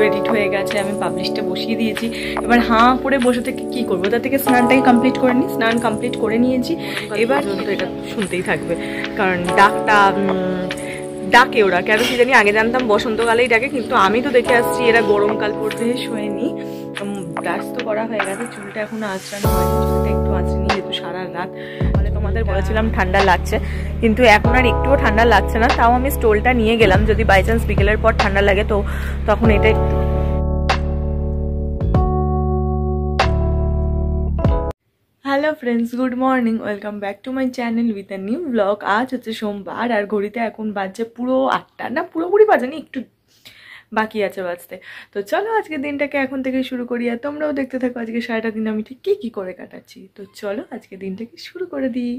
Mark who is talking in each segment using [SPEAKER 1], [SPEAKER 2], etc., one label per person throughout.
[SPEAKER 1] Edit হয়ে গেছে, আমি পাবলিশটা বসিয়ে দিয়েছি। এবার হাঁ করে বসে থেকে কী করবো, তার থেকে স্নানটাকে কমপ্লিট করে নিই। স্নান কমপ্লিট করে নিয়েছি, এবার পর্যন্ত এটা শুনতেই থাকবে, কারণ ডাকে ওরা কেন কি জানি। আগে জানতাম বসন্তকালেই ডাকে, কিন্তু আমি তো দেখে আসছি এরা গরমকাল পড়তে শোয়নি। ব্রাশ তো করা হয়ে গেছে, চুলটা এখনো আঁচড়ানো হয়নি, চুলটা একটু আঁচড়িনি যেহেতু সারা রাত। মানে তোমাদের বলেছিলাম ঠান্ডা লাগছে, কিন্তু এখন আর একটুও ঠান্ডা লাগছে না। তাও আমি স্টোলটা নিয়ে গেলাম, যদি বাই চান্স বিকেলের পর ঠান্ডা লাগে তো তখন এটা একটু। Hello friends, good morning, welcome back to my channel with a new blog. আজ হচ্ছে সোমবার, আর ঘড়িতে এখন বাজছে পুরো 8টা, না পুরোপুরি বাজেনি, একটু বাকি আছে বাজতে। তো চলো আজকে দিনটাকে এখন থেকে শুরু করি, আর তোমরাও দেখতে থাকো আজকে সারাটা দিন আমি ঠিক কী করে কাটাচ্ছি। তো চলো আজকে দিনটাকে শুরু করে দিই।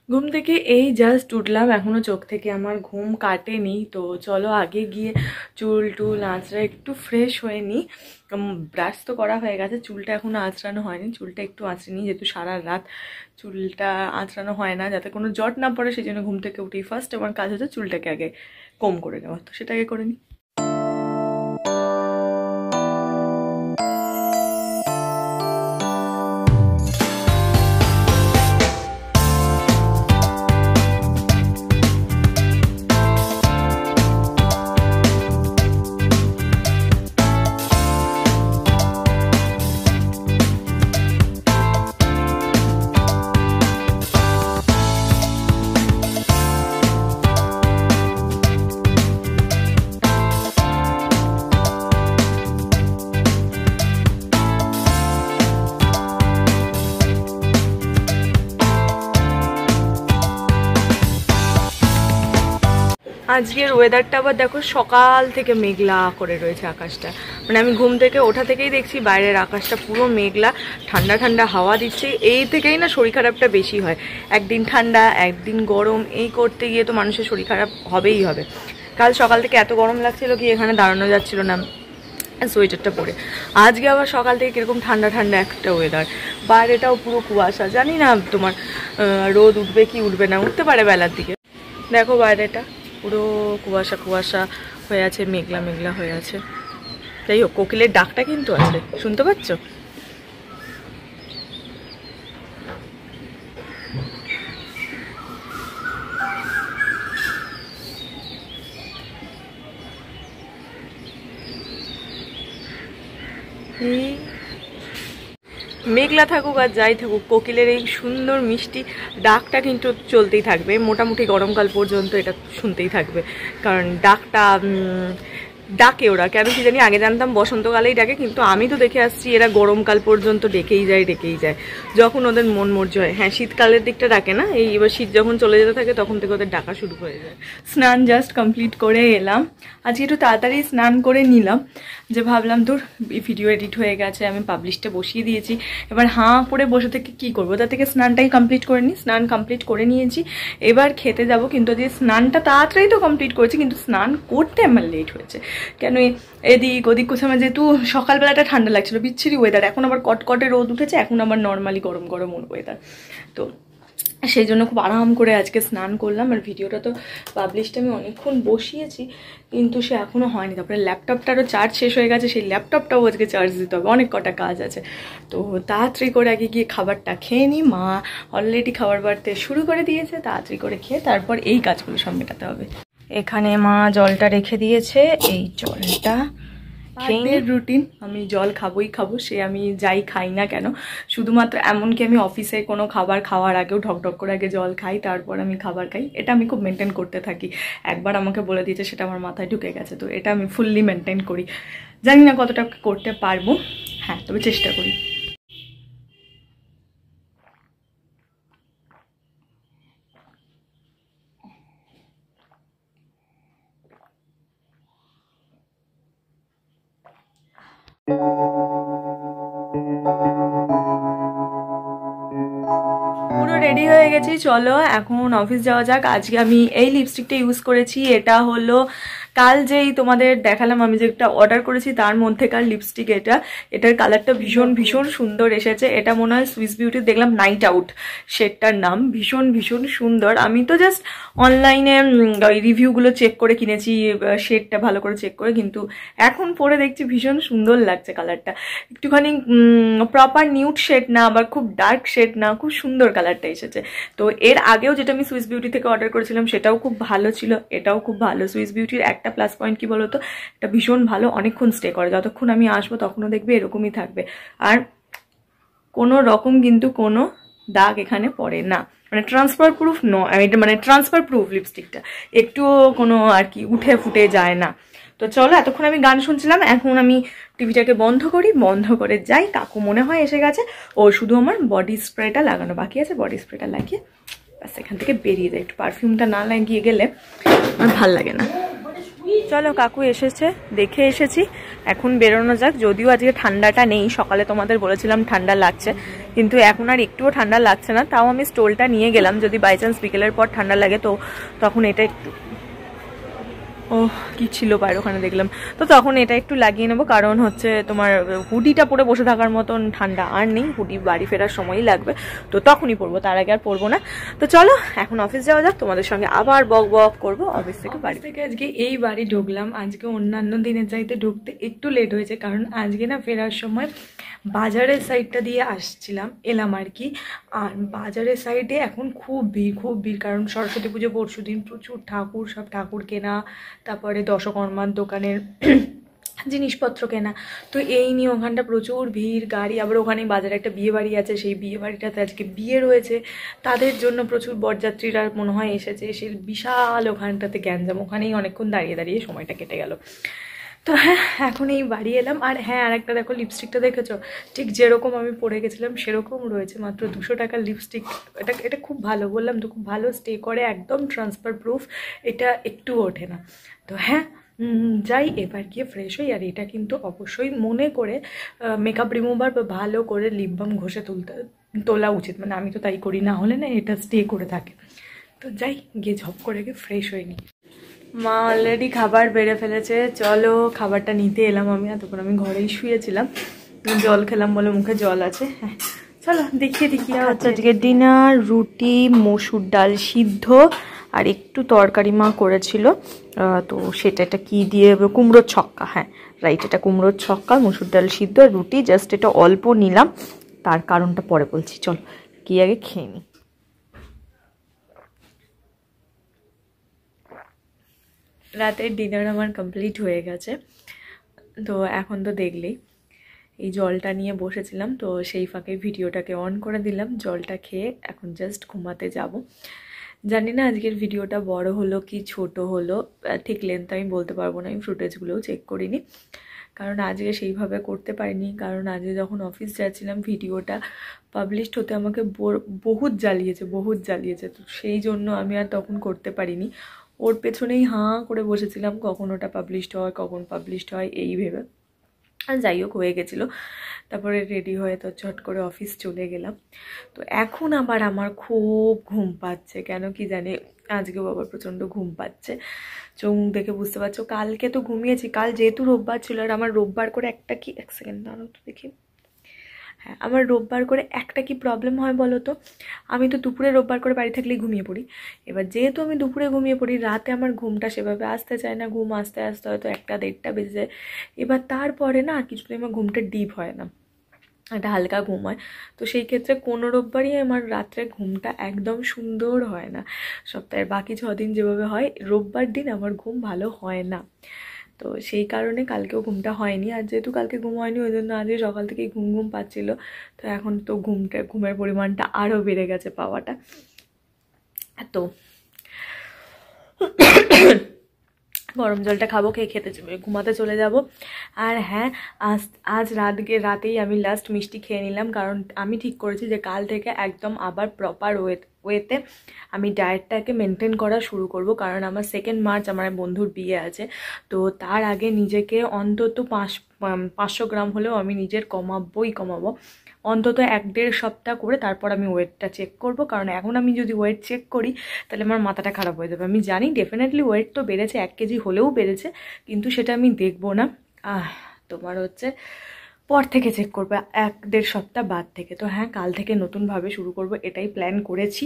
[SPEAKER 1] ঘুম থেকে এই জাস্ট উঠলাম, এখনও চোখ থেকে আমার ঘুম কাটেনি। তো চলো আগে গিয়ে চুল টুল আঁচড়া একটু ফ্রেশ হয়ে নিই। ব্রাশ তো করা হয়ে গেছে, চুলটা এখনও আঁচড়ানো হয়নি, চুলটা একটু আঁচড়ে নিই যেহেতু সারা রাত চুলটা আঁচড়ানো হয় না, যাতে কোনো জট না পড়ে। সেই জন্য ঘুম থেকে উঠেই ফার্স্ট আমার কাজ হচ্ছে চুলটাকে আগে কম করে নেওয়া, তো সেটা আগে করে নিই। আজকের ওয়েদারটা আবার দেখো, সকাল থেকে মেঘলা করে রয়েছে আকাশটা। মানে আমি ঘুম থেকে ওঠা থেকেই দেখছি বাইরের আকাশটা পুরো মেঘলা, ঠান্ডা ঠান্ডা হাওয়া দিচ্ছে। এই থেকেই না শরীর খারাপটা বেশি হয়, একদিন ঠান্ডা একদিন গরম, এই করতে গিয়ে তো মানুষের শরীর খারাপ হবেই হবে। কাল সকাল থেকে এত গরম লাগছিল কি এখানে দাঁড়ানো যাচ্ছিল না সোয়েটারটা পরে। আজকে আবার সকাল থেকে কীরকম ঠান্ডা ঠান্ডা একটা ওয়েদার, বাইরেটাও পুরো কুয়াশা। জানি না তোমার রোদ উঠবে কি উঠবে না, উঠতে পারে বেলার দিকে। দেখো বাইরেটা পুরো কুয়াশা কুয়াশা হয়ে আছে, মেঘলা মেঘলা হয়ে আছে। যাই হোক, কোকিলের ডাকটা কিন্তু আছে, শুনতে পাচ্ছ? মেঘলা থাকুক আর যাই থাকুক, কোকিলের এই সুন্দর মিষ্টি ডাকটা কিন্তু চলতেই থাকবে মোটামুটি গরমকাল পর্যন্ত, এটা শুনতেই থাকবে, কারণ ডাকে ওরা কেন কি জানি। আগে জানতাম বসন্তকালেই ডাকে, কিন্তু আমি তো দেখে আসছি এরা গরমকাল পর্যন্ত ডেকেই যায়, যখন ওদের মন মর্জি হয়। হ্যাঁ, শীতকালের দিকটা ডাকে না, এই এবার শীত যখন চলে যেতে থাকে তখন থেকে ওদের ডাকা শুরু হয়ে যায়। স্নান জাস্ট কমপ্লিট করে এলাম, আজকে একটু তাড়াতাড়ি স্নান করে নিলাম, যে ভাবলাম তোর ভিডিও এডিট হয়ে গেছে, আমি পাবলিশটা বসিয়ে দিয়েছি। এবার হাঁ করে বসে থেকে কী করবো, তার থেকে স্নানটাই কমপ্লিট করে নিই। স্নান কমপ্লিট করে নিয়েছি, এবার খেতে যাব। কিন্তু যে স্নানটা তাড়াতাড়ি তো কমপ্লিট করেছি, কিন্তু স্নান করতে আমার লেট হয়েছে। কেন এদিক ওদিক কোথাও, যেহেতু সকালবেলাটা ঠান্ডা লাগছিল, বিচ্ছিরি ওয়েদার, এখন আবার কটকটে রোদ উঠেছে, এখন আবার নর্মালি গরম গরম ওয়েদার। তো সেই জন্য খুব আরাম করে আজকে স্নান করলাম। আর ভিডিওটা তো পাবলিশটা আমি অনেকক্ষণ বসিয়েছি, কিন্তু সে এখনও হয়নি। তারপরে ল্যাপটপটারও চার্জ শেষ হয়ে গেছে, সেই ল্যাপটপটাও আজকে চার্জ দিতে হবে, অনেক কটা কাজ আছে। তো তাড়াতাড়ি করে আগে গিয়ে খাবারটা খেয়ে নিই। মা অলরেডি খাবার বাড়তে শুরু করে দিয়েছে, তাড়াতাড়ি করে খেয়ে তারপর এই কাজগুলো সব মেটাতে হবে। এখানে মা জলটা রেখে দিয়েছে, এই জলটা খেয়ে রুটিন, আমি জল খাবোই খাবো, সে আমি যাই খাই না কেন। শুধুমাত্র এমনকি আমি অফিসে কোনো খাবার খাওয়ার আগেও ঢকঢক করে আগে জল খাই, তারপর আমি খাবার খাই। এটা আমি খুব মেনটেন করতে থাকি, একবার আমাকে বলে দিয়েছে, সেটা আমার মাথায় ঢুকে গেছে। তো এটা আমি ফুললি মেনটেন করি, জানি না কতটা করতে পারবো, হ্যাঁ তবে চেষ্টা করি। পুরো রেডি হয়ে গেছি, চলো এখন অফিস যাওয়া যাক। আজকে আমি এই লিপস্টিকটা ইউজ করেছি, এটা হলো কাল যেই তোমাদের দেখালাম আমি যে একটা অর্ডার করেছি তার মধ্যেকার লিপস্টিক এটার কালারটা ভীষণ ভীষণ সুন্দর এসেছে। এটা মনে হয় সুইস বিউটি দেখলাম নাইট আউট শেডটার নাম, ভীষণ ভীষণ সুন্দর। আমি তো জাস্ট অনলাইনে রিভিউগুলো চেক করে কিনেছি, শেডটা ভালো করে চেক করে, কিন্তু এখন পরে দেখছি ভীষণ সুন্দর লাগছে কালারটা। একটুখানি প্রপার নিউড শেড না, আবার খুব ডার্ক শেড না, খুব সুন্দর কালারটা এসেছে। তো এর আগেও যেটা আমি সুইস বিউটি থেকে অর্ডার করেছিলাম সেটাও খুব ভালো ছিল, এটাও খুব ভালো। সুইস বিউটির একটা প্লাস পয়েন্ট কি বলতো, এটা ভীষণ ভালো, অনেকক্ষণ স্টে করে, যতক্ষণ আমি আসবো তখনও দেখবে এরকমই থাকবে, আর কোনো রকম কিন্তু কোনো দাগ এখানে পড়ে না, মানে ট্রান্সফার প্রুফ এটা মানে ট্রান্সফার প্রুফ লিপস্টিকটা, একটুও কোনো আর কি উঠে ফুটে যায় না। তো চলো, এতক্ষণ আমি গান শুনছিলাম, এখন আমি টিভিটাকে বন্ধ করি, বন্ধ করে যাই। কাকু মনে হয় এসে গেছে, ও শুধু আমার বডি স্প্রেটা লাগানো বাকি আছে, বডি স্প্রেটা লাগিয়ে ব্যাস এখান থেকে বেরিয়ে যায়। একটু পারফিউমটা না লাগিয়ে গেলে আমার ভাল লাগে না। চলো, কাকু এসেছে, দেখে এসেছি, এখন বেরোনো যাক। যদিও আজকে ঠান্ডাটা নেই, সকালে তোমাদের বলেছিলাম ঠান্ডা লাগছে, কিন্তু এখন আর একটুও ঠান্ডা লাগছে না। তাও আমি স্টোলটা নিয়ে গেলাম, যদি বাই চান্স বিকেলের পর ঠান্ডা লাগে তো তখন এটা একটু, ও কি ছিল বাইরে ওখানে দেখলাম, তো তখন এটা একটু লাগিয়ে নেবো। কারণ হচ্ছে তোমার হুডিটা পরে বসে থাকার মতন ঠান্ডা আর নেই, হুডি বাড়ি ফেরার সময়ই লাগবে, তো তখনই পরবো, তার আগে আর পরবো না। তো চলো এখন অফিস যাওয়া যাক, তোমাদের সঙ্গে আবার বক বক করবো। অফিস থেকে আজকে এই বাড়ি ঢুকলাম, আজকে অন্যান্য দিনের চাইতে ঢুকতে একটু লেট হয়েছে, কারণ আজকে না ফেরার সময় বাজারের সাইডটা দিয়ে এলাম আর কি। আর বাজারের সাইডে এখন খুব ভিড়, কারণ সরস্বতী পুজো পরশু দিন, প্রচুর ঠাকুর, সব ঠাকুর কেনা, তারপরে দশকর্মার দোকানের জিনিসপত্র কেনা, তো এই নিয়ে ওখানটা প্রচুর ভিড় গাড়ি। আবার ওখানে বাজারে একটা বিয়ে বাড়ি আছে, সেই বিয়ে বাড়িটাতে আজকে বিয়ে রয়েছে, তাদের জন্য প্রচুর বরযাত্রীরা মনে হয় এসেছে, সে বিশাল ওখানটাতে গ্যাঞ্জাম, ওখানেই অনেকক্ষণ দাঁড়িয়ে সময়টা কেটে গেল। তো হ্যাঁ, এখন এই বাড়ি এলাম। আর হ্যাঁ, আর একটা দেখো, লিপস্টিকটা দেখেছো, ঠিক যেরকম আমি পরে গেছিলাম সেরকম রয়েছে, মাত্র 200 টাকার লিপস্টিক। এটা খুব ভালো, বললাম তো খুব ভালো স্টে করে, একদম ট্রান্সফার প্রুফ, এটা একটু ওঠে না। তো হ্যাঁ, যাই এবার গিয়ে ফ্রেশ হই। আর এটা কিন্তু অবশ্যই মনে করে মেকআপ রিমুভার বা ভালো করে লিপ বাম ঘষে তোলা উচিত, মানে আমি তো তাই করি, না হলে না এটা স্টে করে থাকে। তো যাই গিয়ে ঝপ করে গিয়ে ফ্রেশ হয়ে নিই। মা অলরেডি খাবার বেড়ে ফেলেছে, চলো খাবারটা নিতে এলাম আমি। এতক্ষণ আমি ঘরেই শুয়েছিলাম, জল খেলাম বলে মুখে জল আছে। হ্যাঁ চলো দেখিয়ে হচ্ছে আজকে ডিনার, রুটি, মসুর ডাল সিদ্ধ আর একটু তরকারি মা করেছিল, তো সেটা এটা কি দিয়ে, কুমড়োর ছক্কা, হ্যাঁ রাইট, এটা কুমড়োর ছক্কা, মসুর ডাল সিদ্ধ আর রুটি। জাস্ট এটা অল্প নিলাম, তার কারণটা পরে বলছি, চলো কি আগে খেয়ে নিই। রাতের ডিনার আমার কমপ্লিট হয়ে গেছে, তো এখন তো দেখলেই এই জলটা নিয়ে বসেছিলাম, তো সেই ফাঁকে ভিডিওটাকে অন করে দিলাম, জলটা খেয়ে এখন জাস্ট ঘুমাতে যাব। জানি না আজকের ভিডিওটা বড় হলো কি ছোট হলো, ঠিক লেন্থ আমি বলতে পারবো না, আমি ফুটেজগুলোও চেক করিনি, কারণ আজকে সেইভাবে করতে পারিনি। কারণ আজকে যখন অফিস যাচ্ছিলাম ভিডিওটা পাবলিশড হতে আমাকে বহুত জ্বালিয়েছে, তো সেই জন্য আমি আর তখন করতে পারিনি। ওর পেছনেই হাঁ করে বসেছিলাম, কখন ওটা পাবলিশড হয় এই ভেবে। আর যাই হোক হয়ে গেছিলো, তারপরে রেডি হয়ে তো ঝট করে অফিস চলে গেলাম। তো এখন আবার আমার খুব ঘুম পাচ্ছে, কেন কি জানি আজকেও আবার প্রচণ্ড ঘুম পাচ্ছে, চোখ দেখে বুঝতে পারছো। কালকে তো ঘুমিয়েছি, কাল যেহেতু রোববার ছিল, আর আমার রোববার করে একটা কি, এক সেকেন্ড দাঁড়াও তো দেখি, হ্যাঁ আমার রোববার করে একটা কি প্রবলেম হয় বলো তো, আমি তো দুপুরে রোববার করে বাড়ি থাকলেই ঘুমিয়ে পড়ি। এবার যেহেতু আমি দুপুরে ঘুমিয়ে পড়ি, রাতে আমার ঘুমটা সেভাবে আসতে চায় না, ঘুম আসতে হয়তো 1-1:30 বেজে যায়। এবার তারপরে না আর কিছুদিন আমার ঘুমটা ডিপ হয় না, একটা হালকা ঘুম হয়। তো সেই ক্ষেত্রে কোনো রোববারই আমার রাত্রে ঘুমটা একদম সুন্দর হয় না, সপ্তাহের বাকি 6 দিন যেভাবে হয়, রোববার দিন আমার ঘুম ভালো হয় না। তো সেই কারণে কালকেও ঘুমটা হয়নি, আর যেহেতু কালকে ঘুম হয়নি ওই জন্য আজকে সকাল থেকেই ঘুম পাচ্ছিল। তো এখন তো ঘুমের পরিমাণটা আরও বেড়ে গেছে পাওয়াটা। তো গরম জলটা খাবো, খেয়ে ঘুমাতে চলে যাব। আর হ্যাঁ, আজ রাতেই আমি লাস্ট মিষ্টি খেয়ে নিলাম, কারণ আমি ঠিক করেছি যে কাল থেকে একদম আবার প্রপার ওয়েতে আমি ডায়েটটাকে মেনটেন করা শুরু করব। কারণ আমার 2 মার্চ আমার বন্ধুর বিয়ে আছে, তো তার আগে নিজেকে অন্তত 500 গ্রাম হলেও আমি নিজের কমাবো। অন্তত 1-1.5 সপ্তাহ করে তারপর আমি ওয়েটটা চেক করব, কারণ এখন আমি যদি ওয়েট চেক করি তাহলে আমার মাথাটা খারাপ হয়ে যাবে। আমি জানি ডেফিনেটলি ওয়েট তো বেড়েছে, 1 কেজি হলেও বেড়েছে, কিন্তু সেটা আমি দেখবো না, তোমার হচ্ছে পর থেকে চেক করবো 1-1.5 সপ্তাহ বাদ থেকে। তো হ্যাঁ, কাল থেকে নতুনভাবে শুরু করব, এটাই প্ল্যান করেছি।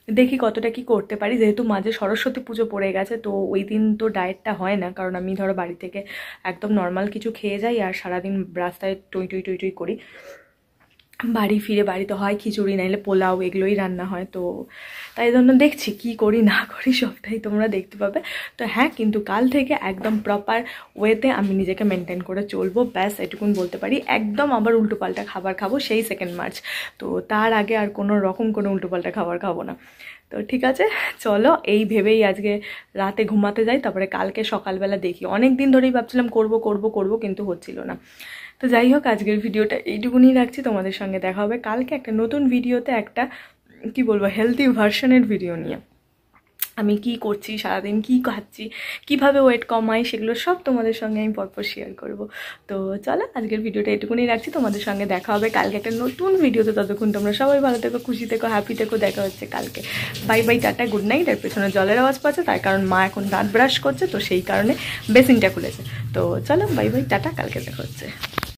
[SPEAKER 1] দেখি কতটা কি করতে পারি, যেহেতু মাঝে সরস্বতী পুজো পড়ে গেছে, তো ওই দিন তো ডায়েটটা হয় না, কারণ আমি ধরো বাড়ি থেকে একদম নর্মাল কিছু খেয়ে যাই আর সারাদিন রাস্তায় টই টই টই টই করি। বাড়ি ফিরে বাড়িতে হয় খিচুড়ি নাইলে পোলাও, এগুলোই রান্না হয়। তো তাই জন্য দেখছি কি করি না করি সবটাই তোমরা দেখতে পাবে। তো হ্যাঁ, কিন্তু কাল থেকে একদম প্রপার ওয়েতে আমি নিজেকে মেনটেন করে চলবো, ব্যাস এটুকুন বলতে পারি। একদম আবার উল্টোপাল্টা খাবার খাবো সেই 2 মার্চ, তো তার আগে আর কোনো রকম কোনো উল্টোপাল্টা খাবার খাবো না। তো ঠিক আছে, চলো এই ভেবেই আজকে রাতে ঘুমাতে যাই, তারপরে কালকে সকালবেলা দেখি। অনেক দিন ধরেই ভাবছিলাম করব করব করব, কিন্তু হচ্ছিল না। তো যাই হোক, আজকের ভিডিওটা এইটুকুনি রাখছি, তোমাদের সঙ্গে দেখা হবে কালকে একটা নতুন ভিডিওতে, একটা কি বলবো হেলদি ভার্সনের ভিডিও নিয়ে। আমি কি করছি সারাদিন, কি খাচ্ছি, কিভাবে ওয়েট কমাই, সেগুলো সব তোমাদের সঙ্গে আমি পরপর শেয়ার করব। তো চলো আজকের ভিডিওটা এইটুকুনি রাখছি, তোমাদের সঙ্গে দেখা হবে কালকে একটা নতুন ভিডিওতে। ততক্ষণ তোমরা সবাই ভালো থেকো, খুশি থেকো, হ্যাপি থেকো। দেখা হচ্ছে কালকে। Bye bye, tata, good night. আর পেছনে জলের আওয়াজ পাচ্ছে, তার কারণ মা এখন দাঁত ব্রাশ করছে, তো সেই কারণে বেসিনটা খুলেছে। তো চলো বাই বাই, টাটা, কালকে দেখা হচ্ছে।